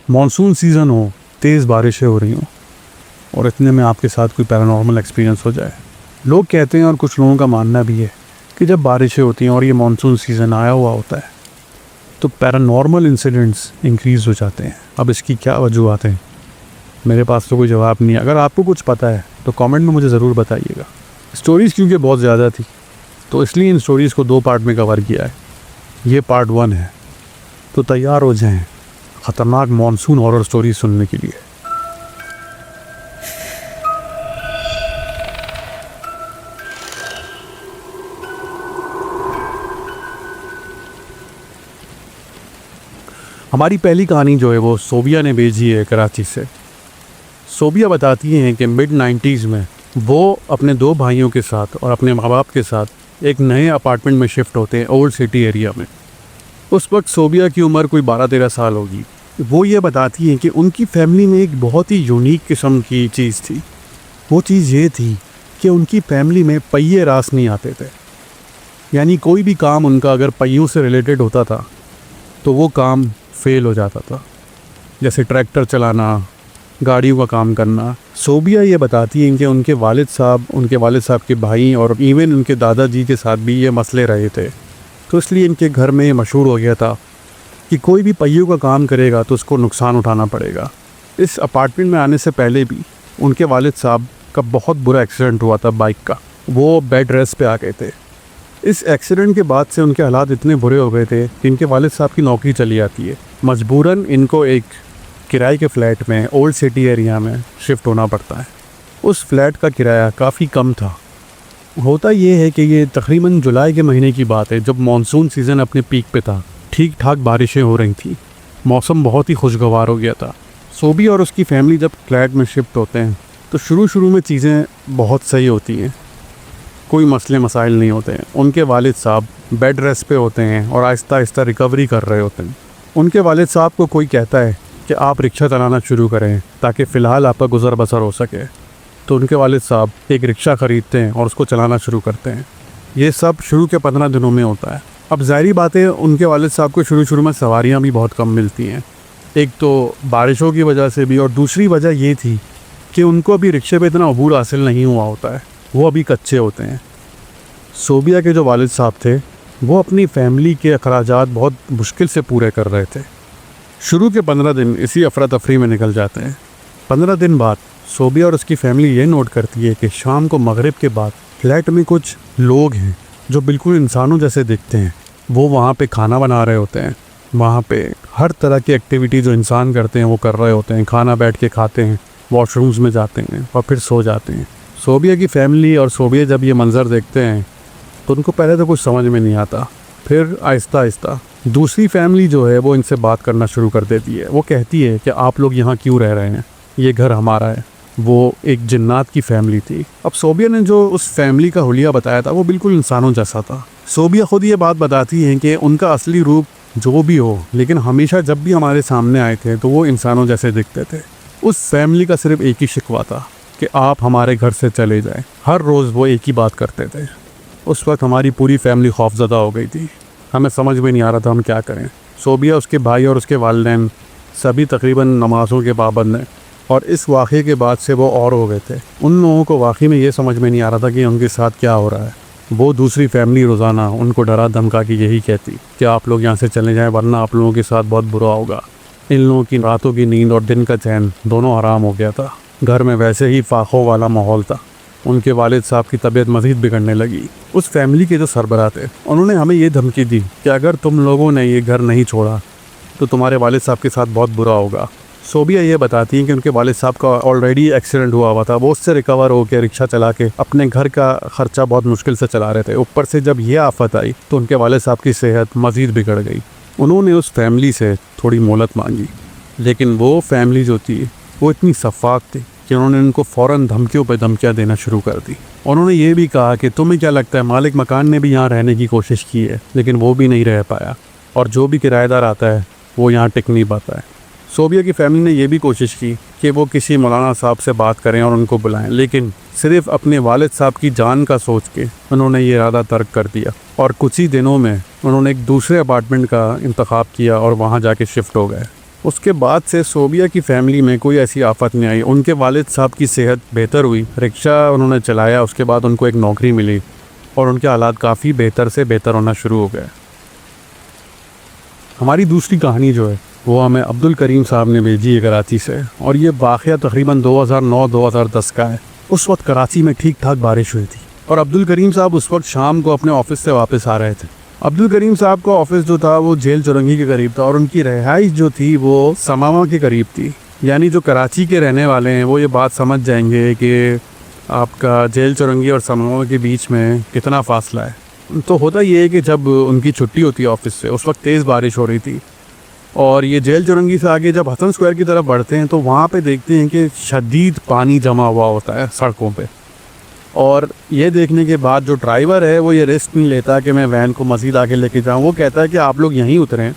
Monsoon season हो, तेज़ बारिशें हो रही हों और इतने में आपके साथ कोई पैरानॉर्मल एक्सपीरियंस हो जाए। लोग कहते हैं और कुछ लोगों का मानना भी है कि जब बारिशें होती हैं और ये मॉनसून सीज़न आया हुआ होता है तो पैरानॉर्मल इंसिडेंट्स इंक्रीज़ हो जाते हैं। अब इसकी क्या वजूहत हैं, मेरे पास तो कोई जवाब नहीं है। अगर आपको कुछ पता है तो कमेंट में मुझे ज़रूर बताइएगा। स्टोरीज़ क्योंकि बहुत ज़्यादा थी तो इसलिए इन स्टोरीज़ को 2 पार्ट में कवर किया है। ये पार्ट 1 है, तो तैयार हो जाएं ख़तरनाक मॉनसून हॉरर स्टोरी सुनने के लिए। हमारी पहली कहानी जो है वो सोबिया ने भेजी है कराची से। सोबिया बताती हैं कि मिड 90s में वो अपने 2 भाइयों के साथ और अपने माँ बाप के साथ एक नए अपार्टमेंट में शिफ्ट होते हैं ओल्ड सिटी एरिया में। उस वक्त सोबिया की उम्र कोई 12-13 साल होगी। वो ये बताती हैं कि उनकी फैमिली में एक बहुत ही यूनिक किस्म की चीज़ थी। वो चीज़ ये थी कि उनकी फैमिली में पहिए रास नहीं आते थे, यानी कोई भी काम उनका अगर पहियों से रिलेटेड होता था तो वो काम फेल हो जाता था, जैसे ट्रैक्टर चलाना, गाड़ियों का काम करना। सोबिया ये बताती हैं कि उनके वालिद साहब के भाई और इवन उनके दादाजी के साथ भी ये मसले रहे थे, तो इसलिए इनके घर में मशहूर हो गया था कि कोई भी पहियों का काम करेगा तो उसको नुकसान उठाना पड़ेगा। इस अपार्टमेंट में आने से पहले भी उनके वालिद साहब का बहुत बुरा एक्सीडेंट हुआ था बाइक का। वो बेड रेस्ट पे आ गए थे। इस एक्सीडेंट के बाद से उनके हालात इतने बुरे हो गए थे कि इनके वालिद साहब की नौकरी चली जाती है। मजबूरन इनको एक किराए के फ़्लैट में ओल्ड सिटी एरिया में शिफ्ट होना पड़ता है। उस फ्लैट का किराया काफ़ी कम था। होता ये है कि ये तकरीबन जुलाई के महीने की बात है, जब मॉनसून सीज़न अपने पीक पे था। ठीक ठाक बारिशें हो रही थी, मौसम बहुत ही खुशगवार हो गया था। सोबी और उसकी फैमिली जब फ्लैट में शिफ्ट होते हैं तो शुरू में चीज़ें बहुत सही होती हैं, कोई मसले मसाइल नहीं होते हैं। उनके वालिद साहब बेड रेस्ट पे होते हैं और आहिस्ता आहिस्ता रिकवरी कर रहे होते हैं। उनके वालिद साहब को कोई कहता है कि आप रिक्शा चलाना शुरू करें ताकि फ़िलहाल आपका गुज़र बसर हो सके, तो उनके वालिद साहब एक रिक्शा ख़रीदते हैं और उसको चलाना शुरू करते हैं। ये सब शुरू के 15 दिनों में होता है। अब ज़ाहिरी बात है उनके वालिद साहब को शुरू में सवारियाँ भी बहुत कम मिलती हैं, एक तो बारिशों की वजह से भी, और दूसरी वजह ये थी कि उनको अभी रिक्शे पे इतना अबूर हासिल नहीं हुआ होता है, वो अभी कच्चे होते हैं। सोबिया के जो वालिद साहब थे वो अपनी फैमिली के अखराजात बहुत मुश्किल से पूरे कर रहे थे। शुरू के 15 दिन इसी अफरा तफरी में निकल जाते हैं। 15 दिन बाद सोबिया और उसकी फैमिली ये नोट करती है कि शाम को मगरिब के बाद फ्लैट में कुछ लोग हैं जो बिल्कुल इंसानों जैसे दिखते हैं। वो वहाँ पे खाना बना रहे होते हैं, वहाँ पे हर तरह की एक्टिविटी जो इंसान करते हैं वो कर रहे होते हैं। खाना बैठ के खाते हैं, वॉशरूम्स में जाते हैं और फिर सो जाते हैं। सोबिया की फैमिली और सोबिया जब ये मंज़र देखते हैं तो उनको पहले तो कुछ समझ में नहीं आता, फिर आहिस्ता आहिस्ता दूसरी फैमिली जो है वो इनसे बात करना शुरू कर देती है। वो कहती है कि आप लोग यहाँ क्यों रह रहे हैं, ये घर हमारा है। वो एक जिन्नात की फैमिली थी। अब सोबिया ने जो उस फैमिली का हुलिया बताया था वो बिल्कुल इंसानों जैसा था। सोबिया खुद ये बात बताती हैं कि उनका असली रूप जो भी हो, लेकिन हमेशा जब भी हमारे सामने आए थे तो वो इंसानों जैसे दिखते थे। उस फैमिली का सिर्फ एक ही शिकवा था कि आप हमारे घर से चले जाएं। हर रोज़ वो एक ही बात करते थे। उस वक्त हमारी पूरी फैमिली खौफज़दा हो गई थी, हमें समझ में नहीं आ रहा था हम क्या करें। सोबिया, उसके भाई और उसके वालिदैन सभी तकरीबन नमाज़ों के पाबंद हैं, और इस वाक़े के बाद से वो और हो गए थे। उन लोगों को वाकई में ये समझ में नहीं आ रहा था कि उनके साथ क्या हो रहा है। वो दूसरी फैमिली रोज़ाना उनको डरा धमका के यही कहती कि आप लोग यहाँ से चले जाएं वरना आप लोगों के साथ बहुत बुरा होगा। इन लोगों की रातों की नींद और दिन का चैन दोनों हराम हो गया था। घर में वैसे ही फाखों वाला माहौल था। उनके वालिद साहब की तबीयत मज़ीद बिगड़ने लगी। उस फैमिली के जो सरबराह थे उन्होंने हमें ये धमकी दी कि अगर तुम लोगों ने ये घर नहीं छोड़ा तो तुम्हारे वालिद साहब के साथ बहुत बुरा होगा। सोबिया ये बताती हैं कि उनके वालिद साहब का ऑलरेडी एक्सीडेंट हुआ था। वो उससे रिकवर होकर रिक्शा चला के अपने घर का ख़र्चा बहुत मुश्किल से चला रहे थे। ऊपर से जब ये आफत आई तो उनके वालिद साहब की सेहत मज़ीद बिगड़ गई। उन्होंने उस फैमिली से थोड़ी मोहलत मांगी, लेकिन वो फैमिली जो थी वो इतनी शफ़ाक़ थी कि उन्होंने उनको फ़ौरन धमकियों पर धमकियाँ देना शुरू कर दी। उन्होंने ये भी कहा कि तुम्हें क्या लगता है, मालिक मकान ने भी यहाँ रहने की कोशिश की है लेकिन वो भी नहीं रह पाया, और जो भी किराएदार आता है वो यहाँ टिक नहीं पाता है। सोबिया की फैमिली ने यह भी कोशिश की कि वो किसी मौलाना साहब से बात करें और उनको बुलाएं, लेकिन सिर्फ अपने वालिद साहब की जान का सोच के उन्होंने ये इरादा तर्क कर दिया, और कुछ ही दिनों में उन्होंने एक दूसरे अपार्टमेंट का इंतखाब किया और वहाँ जाके शिफ्ट हो गए। اس کے بعد سے صوبیہ کی فیملی میں کوئی ایسی آفت نہیں آئی. ان کے والد صاحب کی صحت بہتر ہوئی, رکشہ انہوں نے چلایا, اس کے بعد ان کو ایک نوکری ملی اور ان کے حالات کافی بہتر سے بہتر ہونا شروع ہو گئے. ہماری دوسری کہانی جو ہے وہ ہمیں عبد الکریم صاحب نے بھیجی ہے کراچی سے, اور یہ واقعہ تقریباً 2009-2010 کا ہے. اس وقت کراچی میں ٹھیک ٹھاک بارش ہوئی تھی اور عبد الکریم صاحب اس وقت شام کو اپنے آفس سے واپس آ رہے تھے. عبد الکریم صاحب کا آفس جو تھا وہ جیل چورنگی کے قریب تھا, اور ان کی رہائش جو تھی وہ سماما کے قریب تھی. یعنی جو کراچی کے رہنے والے ہیں وہ یہ بات سمجھ جائیں گے کہ آپ کا جیل چورنگی اور سماما کے بیچ میں کتنا فاصلہ ہے. تو ہوتا یہ ہے کہ جب ان کی چھٹی ہوتی ہے آفس سے, اس وقت تیز بارش ہو رہی تھی, اور یہ جیل چورنگی سے آگے جب حسن اسکوائر کی طرف بڑھتے ہیں تو وہاں پہ دیکھتے ہیں کہ شدید پانی جمع ہوا ہوتا ہے سڑکوں پہ. اور یہ دیکھنے کے بعد جو ڈرائیور ہے وہ یہ رسک نہیں لیتا کہ میں وین کو مزید آگے لے کے جاؤں. وہ کہتا ہے کہ آپ لوگ یہیں اتریں,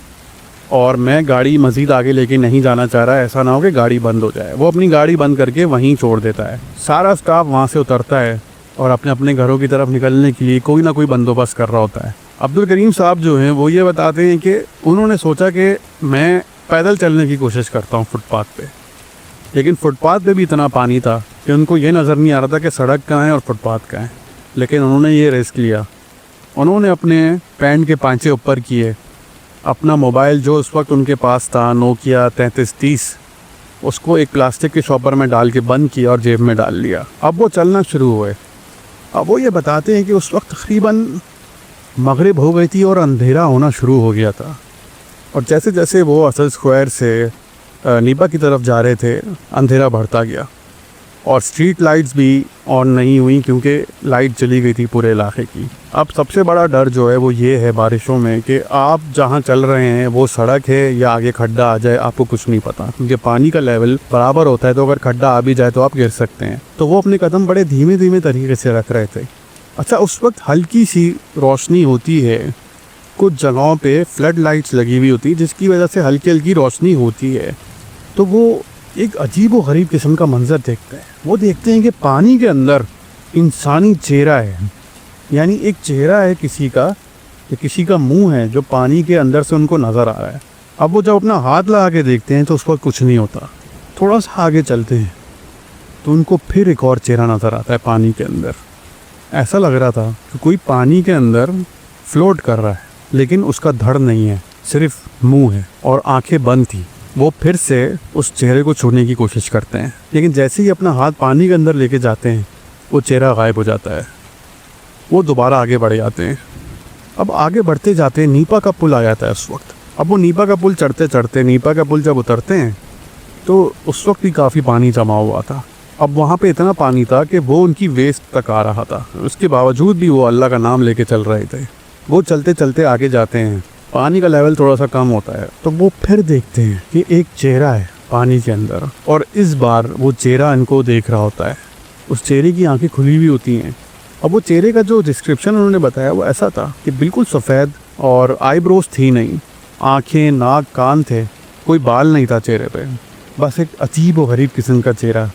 اور میں گاڑی مزید آگے لے کے نہیں جانا چاہ رہا, ایسا نہ ہو کہ گاڑی بند ہو جائے. وہ اپنی گاڑی بند کر کے وہیں چھوڑ دیتا ہے. سارا اسٹاف وہاں سے اترتا ہے اور اپنے اپنے گھروں کی طرف نکلنے کے لیے کوئی نہ کوئی بندوبست کر رہا ہوتا ہے. عبد الکریم صاحب جو ہیں وہ یہ بتاتے ہیں کہ انہوں نے سوچا کہ میں پیدل چلنے کی کوشش کرتا ہوں فٹ پاتھ پہ, لیکن فٹ پاتھ پہ بھی اتنا پانی تھا کہ ان کو یہ نظر نہیں آ رہا تھا کہ سڑک کہاں ہے اور فٹ پاتھ کہاں ہے. لیکن انہوں نے یہ رسک لیا, انہوں نے اپنے پینٹ کے پانچے اوپر کیے, اپنا موبائل جو اس وقت ان کے پاس تھا نوکیا 3330, اس کو ایک پلاسٹک کے شاپر میں ڈال کے بند کیا اور جیب میں ڈال لیا. اب وہ چلنا شروع ہوئے. اب وہ یہ بتاتے ہیں کہ اس وقت تقریباً مغرب ہو گئی تھی اور اندھیرا ہونا شروع ہو گیا تھا, اور جیسے جیسے وہ حسن اسکوائر سے نیپا کی طرف جا رہے تھے اندھیرا بڑھتا گیا, اور اسٹریٹ لائٹس بھی آن نہیں ہوئیں کیونکہ لائٹ چلی گئی تھی پورے علاقے کی. اب سب سے بڑا ڈر جو ہے وہ یہ ہے بارشوں میں کہ آپ جہاں چل رہے ہیں وہ سڑک ہے یا آگے کھڈا آ جائے, آپ کو کچھ نہیں پتا, کیونکہ پانی کا لیول برابر ہوتا ہے, تو اگر کھڈا آ بھی جائے تو آپ گر سکتے ہیں. تو وہ اپنے قدم بڑے دھیمے دھیمے طریقے سے رکھ رہے تھے. اچھا, اس وقت ہلکی سی روشنی ہوتی ہے, کچھ جگہوں پہ فلڈ لائٹس لگی ہوئی ہوتی جس کی وجہ سے ہلکی ہلکی روشنی ہوتی ہے. تو وہ ایک عجیب و غریب قسم کا منظر دیکھتے ہیں. وہ دیکھتے ہیں کہ پانی کے اندر انسانی چہرہ ہے, یعنی ایک چہرہ ہے کسی کا, کہ کسی کا منہ ہے جو پانی کے اندر سے ان کو نظر آ رہا ہے. اب وہ جب اپنا ہاتھ لگا کے دیکھتے ہیں تو اس وقت کچھ نہیں ہوتا. تھوڑا سا آگے چلتے ہیں تو ان کو پھر ایک اور چہرہ نظر آتا ہے پانی کے اندر. ایسا لگ رہا تھا کہ کوئی پانی کے اندر فلوٹ کر رہا ہے, لیکن اس کا دھڑ نہیں ہے, صرف منہ ہے اور آنکھیں بند تھی. وہ پھر سے اس چہرے کو چھونے کی کوشش کرتے ہیں, لیکن جیسے ہی اپنا ہاتھ پانی کے اندر لے کے جاتے ہیں وہ چہرہ غائب ہو جاتا ہے. وہ دوبارہ آگے بڑھ جاتے ہیں. اب آگے بڑھتے جاتے ہیں, نیپا کا پل آ جاتا ہے اس وقت. اب وہ نیپا کا پل چڑھتے چڑھتے, نیپا کا پل جب اترتے ہیں تو اس وقت بھی کافی پانی جمع ہوا تھا. اب وہاں پہ اتنا پانی تھا کہ وہ ان کی ویسٹ تک آ رہا تھا. اس کے باوجود بھی وہ اللہ کا نام لے کے چل رہے تھے. وہ چلتے چلتے آگے جاتے ہیں, پانی کا لیول تھوڑا سا کم ہوتا ہے, تو وہ پھر دیکھتے ہیں کہ ایک چہرہ ہے پانی کے اندر, اور اس بار وہ چہرہ ان کو دیکھ رہا ہوتا ہے. اس چہرے کی آنکھیں کھلی ہوئی ہوتی ہیں. اب وہ چہرے کا جو ڈسکرپشن انہوں نے بتایا وہ ایسا تھا کہ بالکل سفید, اور آئی بروز تھی نہیں, آنکھیں, ناک, کان تھے, کوئی بال نہیں تھا چہرے پہ, بس ایک عجیب و غریب قسم کا چہرہ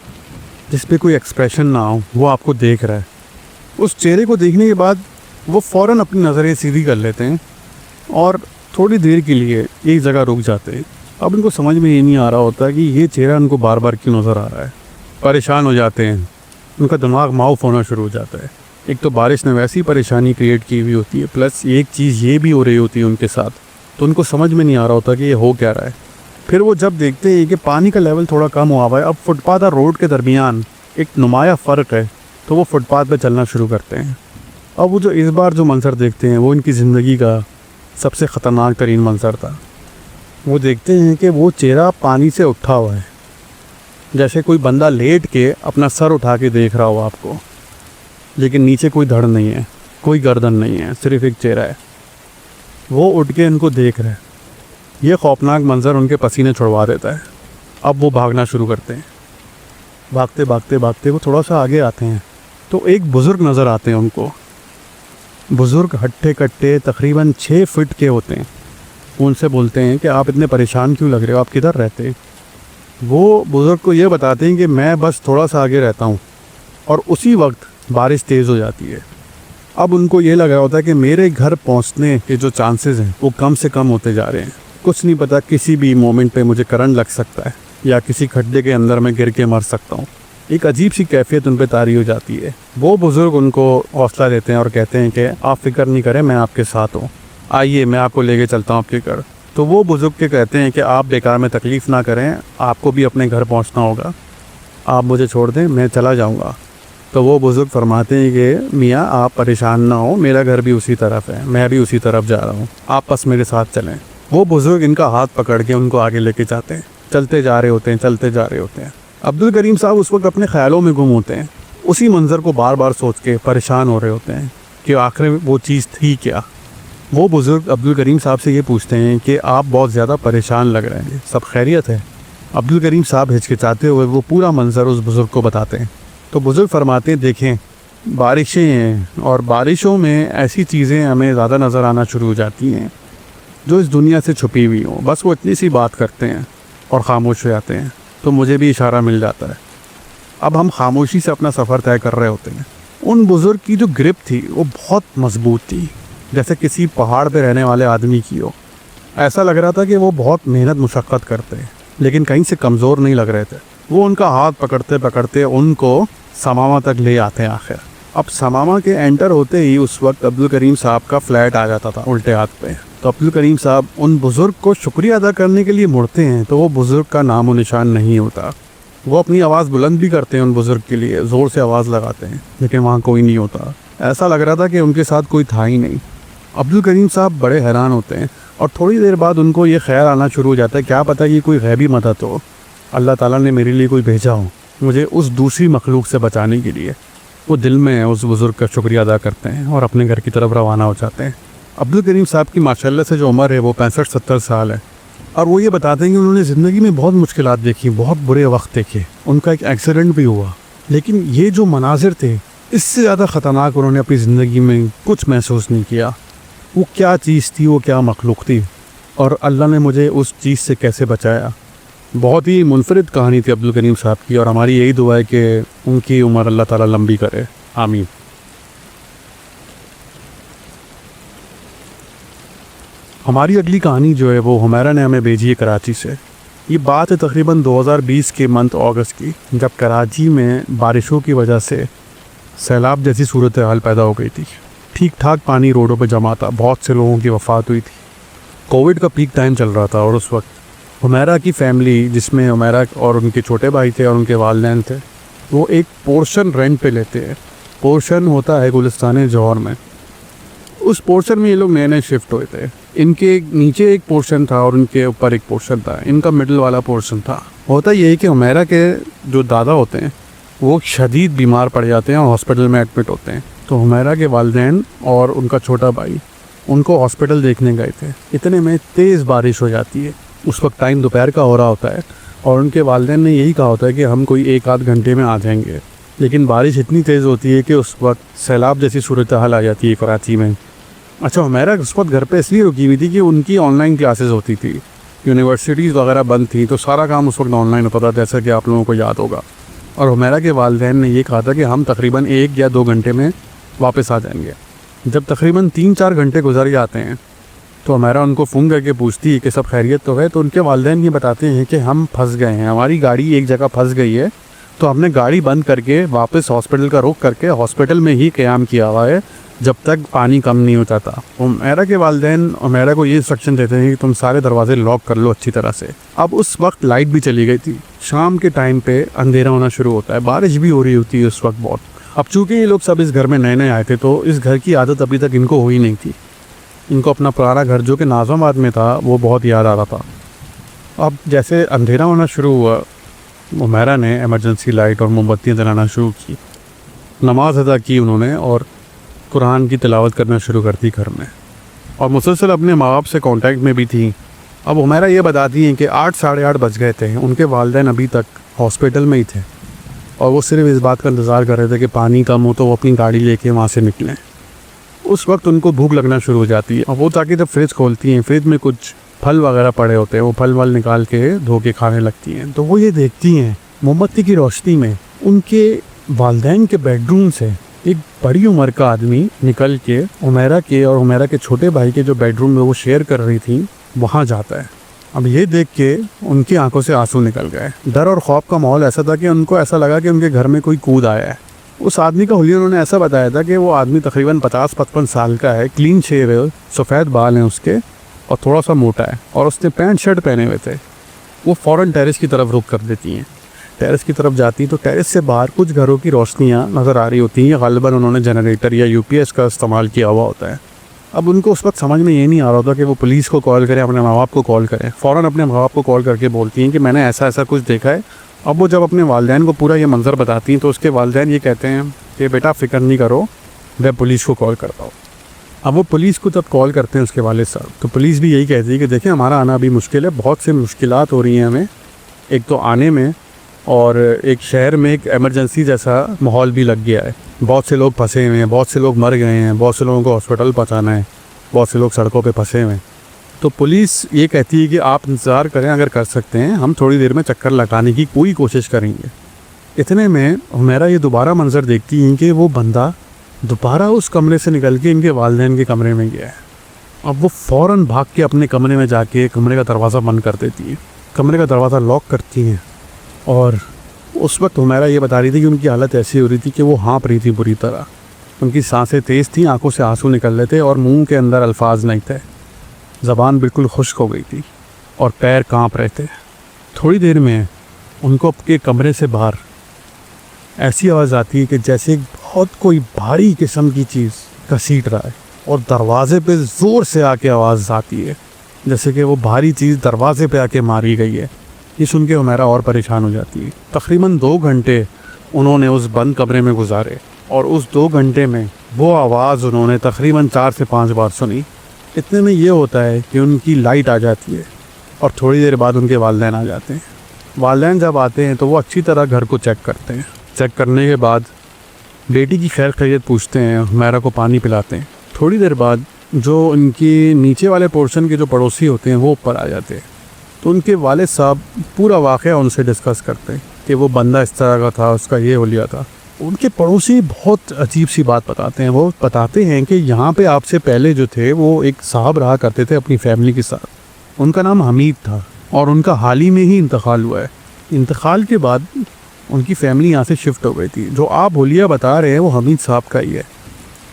جس پہ کوئی ایکسپریشن نہ ہو, وہ آپ کو دیکھ رہا ہے. اس چہرے کو دیکھنے کے بعد وہ فوراً اپنی نظریں سیدھی کر لیتے ہیں اور تھوڑی دیر کے لیے ایک جگہ رک جاتے ہیں. اب ان کو سمجھ میں یہ نہیں آ رہا ہوتا کہ یہ چہرہ ان کو بار بار کیوں نظر آ رہا ہے. پریشان ہو جاتے ہیں, ان کا دماغ معاف ہونا شروع ہو جاتا ہے. ایک تو بارش نے ویسی پریشانی کریٹ کی ہوئی ہوتی ہے, پلس ایک چیز یہ بھی ہو رہی ہوتی ہے ان کے ساتھ, تو ان کو سمجھ میں نہیں آ رہا ہوتا کہ یہ ہو کیا رہا ہے. پھر وہ جب دیکھتے ہیں کہ پانی کا لیول تھوڑا کم ہوا ہوا ہے, اب فٹ پاتھ اور روڈ کے درمیان ایک نمایاں فرق ہے, تو وہ فٹ پاتھ پہ چلنا شروع کرتے ہیں. اب وہ جو اس بار جو منظر دیکھتے ہیں وہ ان کی زندگی کا سب سے خطرناک ترین منظر تھا. وہ دیکھتے ہیں کہ وہ چہرہ پانی سے اٹھا ہوا ہے, جیسے کوئی بندہ لیٹ کے اپنا سر اٹھا کے دیکھ رہا ہو آپ کو, لیکن نیچے کوئی دھڑ نہیں ہے, کوئی گردن نہیں ہے, صرف ایک چہرہ ہے. وہ اٹھ کے ان کو دیکھ رہے. یہ خوفناک منظر ان کے پسینے چھڑوا دیتا ہے. اب وہ بھاگنا شروع کرتے ہیں. بھاگتے بھاگتے بھاگتے وہ تھوڑا سا آگے آتے ہیں تو ایک بزرگ نظر آتے ہیں ان کو. بزرگ ہٹے کٹے تقریباً 6 فٹ کے ہوتے ہیں. ان سے بولتے ہیں کہ آپ اتنے پریشان کیوں لگ رہے ہو, آپ کدھر رہتے ہیں؟ وہ بزرگ کو یہ بتاتے ہیں کہ میں بس تھوڑا سا آگے رہتا ہوں. اور اسی وقت بارش تیز ہو جاتی ہے. اب ان کو یہ لگ رہا ہوتا ہے کہ میرے گھر پہنچنے کے جو چانسز ہیں وہ کم سے کم ہوتے جا رہے ہیں. کچھ نہیں پتا کسی بھی مومنٹ پہ مجھے کرنٹ لگ سکتا ہے یا کسی کھڈے کے اندر میں گر کے مر سکتا ہوں۔ ایک عجیب سی کیفیت ان پہ طاری ہو جاتی ہے۔ وہ بزرگ ان کو حوصلہ دیتے ہیں اور کہتے ہیں کہ آپ فکر نہیں کریں، میں آپ کے ساتھ ہوں، آئیے میں آپ کو لے کے چلتا ہوں آپ کے گھر۔ تو وہ بزرگ کے کہتے ہیں کہ آپ بیکار میں تکلیف نہ کریں، آپ کو بھی اپنے گھر پہنچنا ہوگا، آپ مجھے چھوڑ دیں، میں چلا جاؤں گا۔ تو وہ بزرگ فرماتے ہیں کہ میاں آپ پریشان نہ ہو، میرا گھر بھی اسی طرف ہے، میں بھی اسی طرف جا رہا ہوں، آپ بس میرے ساتھ چلیں۔ وہ بزرگ ان کا ہاتھ پکڑ کے ان کو آگے لے کے جاتے ہیں، چلتے جا رہے ہوتے ہیں۔ عبد الکریم صاحب اس وقت اپنے خیالوں میں گم ہوتے ہیں، اسی منظر کو بار بار سوچ کے پریشان ہو رہے ہوتے ہیں کہ آخر وہ چیز تھی کیا۔ وہ بزرگ عبد الکریم صاحب سے یہ پوچھتے ہیں کہ آپ بہت زیادہ پریشان لگ رہے ہیں، سب خیریت ہے؟ عبد الکریم صاحب ہچکچاتے ہوئے وہ پورا منظر اس بزرگ کو بتاتے ہیں۔ تو بزرگ فرماتے ہیں دیکھیں بارشیں ہیں اور بارشوں میں ایسی چیزیں ہمیں زیادہ نظر آنا شروع ہو جاتی ہیں جو اس دنیا سے چھپی ہوئی ہوں، بس وہ اتنی سی بات کرتے ہیں اور خاموش ہو جاتے ہیں، تو مجھے بھی اشارہ مل جاتا ہے۔ اب ہم خاموشی سے اپنا سفر طے کر رہے ہوتے ہیں۔ ان بزرگ کی جو گرپ تھی وہ بہت مضبوط تھی، جیسے کسی پہاڑ پہ رہنے والے آدمی کی ہو۔ ایسا لگ رہا تھا کہ وہ بہت محنت مشقت کرتے ہیں لیکن کہیں سے کمزور نہیں لگ رہے تھے۔ وہ ان کا ہاتھ پکڑتے پکڑتے ان کو سماما تک لے آتے ہیں آخر۔ اب سماما کے انٹر ہوتے ہی اس وقت عبد الکریم صاحب کا فلیٹ آ جاتا تھا الٹے ہاتھ پہ۔ تو عبد الکریم صاحب ان بزرگ کو شکریہ ادا کرنے کے لیے مڑتے ہیں تو وہ بزرگ کا نام و نشان نہیں ہوتا۔ وہ اپنی آواز بلند بھی کرتے ہیں ان بزرگ کے لیے، زور سے آواز لگاتے ہیں، لیکن وہاں کوئی نہیں ہوتا۔ ایسا لگ رہا تھا کہ ان کے ساتھ کوئی تھا ہی نہیں۔ عبد الکریم صاحب بڑے حیران ہوتے ہیں اور تھوڑی دیر بعد ان کو یہ خیال آنا شروع ہو جاتا ہے کیا پتہ یہ کوئی غیبی مدد ہو، اللہ تعالیٰ نے میرے لیے کوئی بھیجا ہو مجھے اس دوسری مخلوق سے بچانے کے لیے۔ وہ دل میں اس بزرگ کا شکریہ ادا کرتے ہیں اور اپنے گھر کی طرف روانہ ہو جاتے ہیں۔ عبد الکریم صاحب کی ماشاءاللہ سے جو عمر ہے وہ 65-70 سال ہے، اور وہ یہ بتاتے ہیں کہ انہوں نے زندگی میں بہت مشکلات دیکھی، بہت برے وقت دیکھے، ان کا ایک ایکسیڈنٹ بھی ہوا، لیکن یہ جو مناظر تھے اس سے زیادہ خطرناک انہوں نے اپنی زندگی میں کچھ محسوس نہیں کیا۔ وہ کیا چیز تھی، وہ کیا مخلوق تھی، اور اللہ نے مجھے اس چیز سے کیسے بچایا۔ بہت ہی منفرد کہانی تھی عبد الکریم صاحب کی، اور ہماری یہی دعا ہے کہ ان کی عمر اللہ تعالیٰ لمبی کرے، آمین۔ ہماری اگلی کہانی جو ہے وہ حمیرہ نے ہمیں بھیجی ہے کراچی سے۔ یہ بات ہے تقریباً 2020 کے منتھ اگست کی، جب کراچی میں بارشوں کی وجہ سے سیلاب جیسی صورتحال پیدا ہو گئی تھی۔ ٹھیک ٹھاک پانی روڈوں پہ جمع تھا، بہت سے لوگوں کی وفات ہوئی تھی۔ کووڈ کا پیک ٹائم چل رہا تھا، اور اس وقت حمیرہ کی فیملی، جس میں حمیرہ اور ان کے چھوٹے بھائی تھے اور ان کے والدین تھے، وہ ایک پورشن رینٹ پہ لیتے ہیں۔ پورشن ہوتا ہے گلستان جوہر میں۔ اس پورشن میں یہ لوگ نئے شفٹ ہوئے تھے۔ ان کے نیچے ایک پورشن تھا اور ان کے اوپر ایک پورشن تھا، ان کا مڈل والا پورشن تھا۔ ہوتا یہ ہے کہ حمیرہ کے جو دادا ہوتے ہیں وہ شدید بیمار پڑ جاتے ہیں اور ہاسپٹل میں ایڈمٹ ہوتے ہیں۔ تو حمیرہ کے والدین اور ان کا چھوٹا بھائی ان کو ہاسپٹل دیکھنے گئے تھے۔ اتنے میں تیز بارش ہو جاتی ہے، اس وقت ٹائم دوپہر کا ہو رہا ہوتا ہے، اور ان کے والدین نے یہی کہا ہوتا ہے کہ ہم کوئی 1-8 گھنٹے میں آ جائیں گے، لیکن بارش اتنی تیز ہوتی ہے کہ اس وقت سیلاب جیسی صورتحال آ جاتی ہے کراچی میں۔ اچھا، حمیرہ اس وقت گھر پہ اس لیے رکی ہوئی تھی کہ ان کی آن لائن کلاسز ہوتی تھی، یونیورسٹیز وغیرہ بند تھیں، تو سارا کام اس وقت آن لائن ہوتا تھا، جیسا کہ آپ لوگوں کو یاد ہوگا۔ اور حمیرہ کے والدین نے یہ کہا تھا کہ ہم تقریباً 1 یا 2 گھنٹے میں واپس آ جائیں گے۔ جب تقریباً 3-4 گھنٹے گزر جاتے ہیں تو حمیرہ ان کو فون کر کے پوچھتی ہے کہ سب خیریت تو ہے؟ تو ان کے والدین یہ بتاتے ہیں کہ ہم پھنس گئے ہیں، ہماری گاڑی ایک جگہ پھنس گئی ہے، تو ہم نے گاڑی بند کر کے واپس ہاسپٹل کا رخ کر کے ہاسپٹل میں ہی قیام کیا ہوا ہے جب تک پانی کم نہیں ہوتا تھا۔ حمیرہ کے والدین حمیرہ کو یہ انسٹرکشن دیتے ہیں کہ تم سارے دروازے لاک کر لو اچھی طرح سے۔ اب اس وقت لائٹ بھی چلی گئی تھی، شام کے ٹائم پہ اندھیرا ہونا شروع ہوتا ہے، بارش بھی ہو رہی ہوتی ہے اس وقت بہت۔ اب چونکہ یہ لوگ سب اس گھر میں نئے نئے آئے تھے تو اس گھر کی عادت ابھی تک ان کو ہوئی نہیں تھی۔ ان کو اپنا پرانا گھر جو کہ ناظم آباد میں تھا وہ بہت یاد آ رہا تھا۔ اب جیسے اندھیرا ہونا شروع ہوا، حمیرہ نے ایمرجنسی لائٹ اور موم بتیاں جلانا شروع کی، نماز ادا کی انہوں نے، اور قرآن کی تلاوت کرنا شروع کر دی گھر میں، اور مسلسل اپنے ماں باپ سے کانٹیکٹ میں بھی تھیں۔ اب حمیرہ یہ بتاتی ہیں کہ 8-8:30 بج گئے تھے، ان کے والدین ابھی تک ہاسپٹل میں ہی تھے، اور وہ صرف اس بات کا انتظار کر رہے تھے کہ پانی کم ہو تو وہ اپنی گاڑی لے کے وہاں سے نکلیں۔ اس وقت ان کو بھوک لگنا شروع ہو جاتی ہے، اور وہ تاکہ جب فریج کھولتی ہیں، فریج میں کچھ پھل وغیرہ پڑے ہوتے ہیں، وہ پھل ول نکال کے دھو کے کھانے لگتی ہیں۔ تو وہ یہ دیکھتی ہیں موم بتی کی روشنی میں ان کے والدین کے بیڈ روم سے ایک بڑی عمر کا آدمی نکل کے حمیرہ کے اور حمیرہ کے چھوٹے بھائی کے جو بیڈ روم میں وہ شیئر کر رہی تھی वहाँ जाता है। अब ये देख के उनकी आंखों से आंसू निकल गए। डर और खौफ का माहौल ऐसा था कि उनको ऐसा लगा कि उनके घर में कोई कूद आया है। उस आदमी का हुलिया उन्होंने ऐसा बताया था कि वो आदमी तकरीबन 50-55 साल का है, क्लीन शेव है, सफ़ेद बाल हैं उसके और थोड़ा सा मोटा है, और उसने पैंट शर्ट पहने हुए थे। वो फ़ौरन टेरेस की तरफ रुख कर देती हैं। टेरेस की तरफ जाती तो टेरेस से बाहर कुछ घरों की रोशनियाँ नज़र आ रही होती हैं। ग़ालिबन उन्होंने जनरेटर या यूपीएस का इस्तेमाल किया हुआ होता है। अब उनको उस वक्त समझ में ये नहीं आ रहा था कि वो पुलिस को कॉल करें, अपने माँ बाप को कॉल करें। फ़ौरन अपने माँ बाप को कॉल करके बोलती हैं कि मैंने ऐसा ऐसा कुछ देखा है। अब वो जब अपने वालिदैन को पूरा ये मंज़र बताती हैं तो उसके वालिदैन ये कहते हैं कि बेटा फ़िक्र नहीं करो, मैं पुलिस को कॉल करता हूँ। अब वो पुलिस को जब कॉल करते हैं उसके वालिद साहब, तो पुलिस भी यही कहती है कि देखें हमारा आना अभी मुश्किल है, बहुत से मुश्किलात हो रही हैं हमें, एक तो आने में, और एक शहर में एक एमरजेंसी जैसा माहौल भी लग गया है। बहुत से लोग फंसे हुए हैं, बहुत से लोग मर गए हैं, बहुत से लोगों को हॉस्पिटल पहुँचाना है, बहुत से लोग सड़कों पे फंसे हुए हैं। तो पुलिस ये कहती है कि आप इंतज़ार करें, अगर कर सकते हैं हम थोड़ी देर में चक्कर लगाने की पूरी कोशिश करेंगे। इतने में हुमैरा ये दोबारा मंजर देखती हैं कि वो बंदा दोबारा उस कमरे से निकल के इनके वालिदैन के कमरे में गया है। अब वो फ़ौरन भाग के अपने कमरे में जाके कमरे का दरवाज़ा बंद कर देती है, कमरे का दरवाज़ा लॉक करती हैं। और उस वक्त हुमैरा ये बता रही थी कि उनकी हालत ऐसी हो रही थी कि वो हाँप रही थी बुरी तरह। उनकी सांसें तेज़ थी, आंखों से आंसू निकल रहे थे और मुंह के अंदर अल्फाज नहीं थे। ज़बान बिल्कुल खुश्क हो गई थी और पैर कांप रहे थे। थोड़ी देर में उनको अपने कमरे से बाहर ऐसी आवाज़ आती है कि जैसे बहुत कोई भारी किस्म की चीज़ घसीट रहा है, और दरवाज़े पे ज़ोर से आके आवाज़ आती है जैसे कि वो भारी चीज़ दरवाज़े पे आके मारी गई है। ये सुन के हुमैरा और परेशान हो जाती है। तकरीबन 2 घंटे उन्होंने उस बंद कमरे में गुजारे, और उस 2 घंटे में वो आवाज़ उन्होंने तकरीबन 4 से 5 बार सुनी। इतने में ये होता है कि उनकी लाइट आ जाती है और थोड़ी देर बाद उनके वालिदैन आ जाते हैं। वालिदैन जब आते हैं तो वो अच्छी तरह घर को चेक करते हैं। चेक करने के बाद बेटी की खैर खैरियत पूछते हैं, हुमैरा को पानी पिलाते हैं। थोड़ी देर बाद जो उनकी नीचे वाले पोर्शन के जो पड़ोसी होते हैं वो ऊपर आ जाते हैं। तो उनके वालिद साहब पूरा वाक़या उनसे डिस्कस करते हैं कि वो बंदा इस तरह का था, उसका ये हुलिया था। उनके पड़ोसी बहुत अजीब सी बात बताते हैं। वो बताते हैं कि यहाँ पे आपसे पहले जो थे वो एक साहब रहा करते थे अपनी फैमिली के साथ। उनका नाम हमीद था और उनका हाल ही में ही इंतकाल हुआ है। इंतकाल के बाद उनकी फैमिली यहाँ से शिफ्ट हो गई थी। जो आप हुलिया बता रहे हैं वो हमीद साहब का ही है।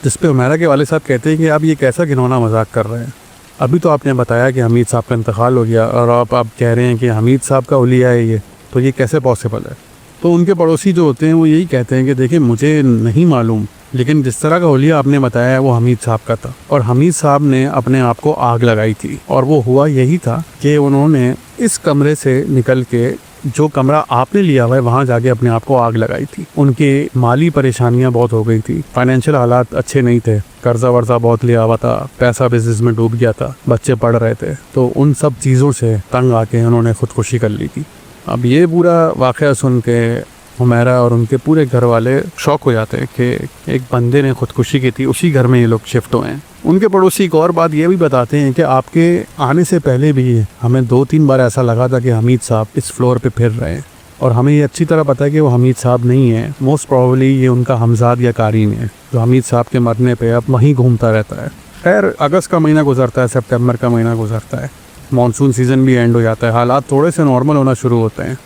जिस पे हुमैरा के वाले साहब कहते हैं कि आप ये कैसा घिनौना मजाक कर रहे हैं, अभी तो आपने बताया कि हमीद साहब का इंतकाल हो गया और आप कह रहे हैं कि हमीद साहब का हुलिया है ये, तो ये कैसे पॉसिबल है। तो उनके पड़ोसी जो होते हैं वो यही कहते हैं कि देखिए मुझे नहीं मालूम, लेकिन जिस तरह का हुलिया आपने बताया है वो हमीद साहब का था, और हमीद साहब ने अपने आप को आग लगाई थी। और वो हुआ यही था कि उन्होंने इस कमरे से निकल के जो कमरा आपने लिया हुआ है वहाँ जाके अपने आप को आग लगाई थी। उनके माली परेशानियाँ बहुत हो गई थी, फाइनेंशियल हालात अच्छे नहीं थे, कर्जा वर्जा बहुत लिया हुआ था, पैसा बिजनेस में डूब गया था, बच्चे पढ़ रहे थे। तो उन सब चीज़ों से तंग आके उन्होंने खुदकुशी कर ली थी। अब ये पूरा वाक़या सुन के हुमैरा और उनके पूरे घर वाले शौक हो जाते हैं कि एक बंदे ने खुदकुशी की थी, उसी घर में ये लोग शिफ्ट हुए हैं। उनके पड़ोसी एक और बात ये भी बताते हैं कि आपके आने से पहले भी हमें 2-3 बार ऐसा लगा था कि हमीद साहब इस फ्लोर पे फिर रहे हैं, और हमें ये अच्छी तरह पता है कि वो हमीद साहब नहीं है। मोस्ट प्रोबेबली ये उनका हमजाद या कारीन है जो हमीद साहब के मरने पे अब वहीं घूमता रहता है। खैर अगस्त का महीना गुजरता है, सितंबर का महीना गुजरता है, मानसून सीज़न भी एंड हो जाता है, हालात थोड़े से नॉर्मल होना शुरू होते हैं।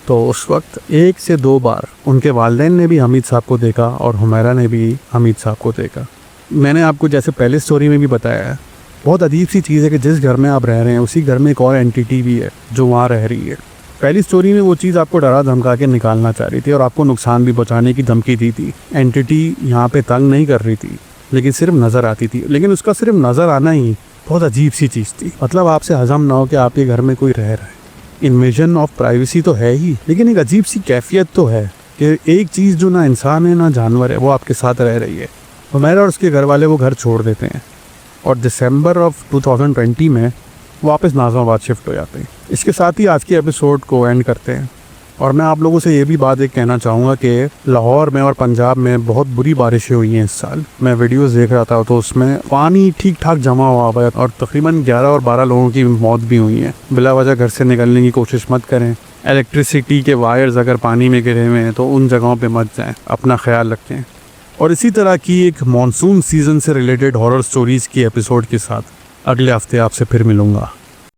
तो उस वक्त 1 से 2 बार उनके वालिदैन ने भी हमीद साहब को देखा और हुमैरा ने भी हमीद साहब को देखा। मैंने आपको जैसे पहले स्टोरी में भी बताया है, बहुत अजीब सी चीज़ है कि जिस घर में आप रह रहे हैं उसी घर में एक और एंटिटी भी है जो वहाँ रह रही है। पहली स्टोरी में वो चीज़ आपको डरा धमका के निकालना चाह रही थी और आपको नुकसान भी पहुँचाने की धमकी दी थी। एंटिटी यहाँ पे तंग नहीं कर रही थी, लेकिन सिर्फ नज़र आती थी। लेकिन उसका सिर्फ नज़र आना ही बहुत अजीब सी चीज़ थी। मतलब आपसे हजम ना हो कि आपके घर में कोई रह रहा है। इन्वेजन ऑफ प्राइवेसी तो है ही, लेकिन एक अजीब सी कैफियत तो है कि एक चीज़ जो ना इंसान है ना जानवर है वो आपके साथ रह रही है। हुमैरा और उसके घर वाले वो घर छोड़ देते हैं और दिसंबर ऑफ 2020 में वापस नाज़िमाबाद शिफ्ट हो जाते हैं। इसके साथ ही आज के एपिसोड को एंड करते हैं। और मैं आप लोगों से ये भी बात एक कहना चाहूँगा कि लाहौर में और पंजाब में बहुत बुरी बारिशें हुई हैं इस साल। मैं वीडियोस देख रहा था तो उसमें पानी ठीक ठाक जमा हुआ है और तकरीबन 11 और 12 लोगों की मौत भी हुई है। बिला वजह घर से निकलने की कोशिश मत करें। इलेक्ट्रिसिटी के वायर्स अगर पानी में गिरे हुए हैं तो उन जगहों पर मत जाएँ, अपना ख्याल रखें। और इसी तरह की एक मानसून सीज़न से रिलेटेड हॉरर स्टोरीज़ की एपिसोड के साथ अगले हफ्ते आपसे फिर मिलूँगा।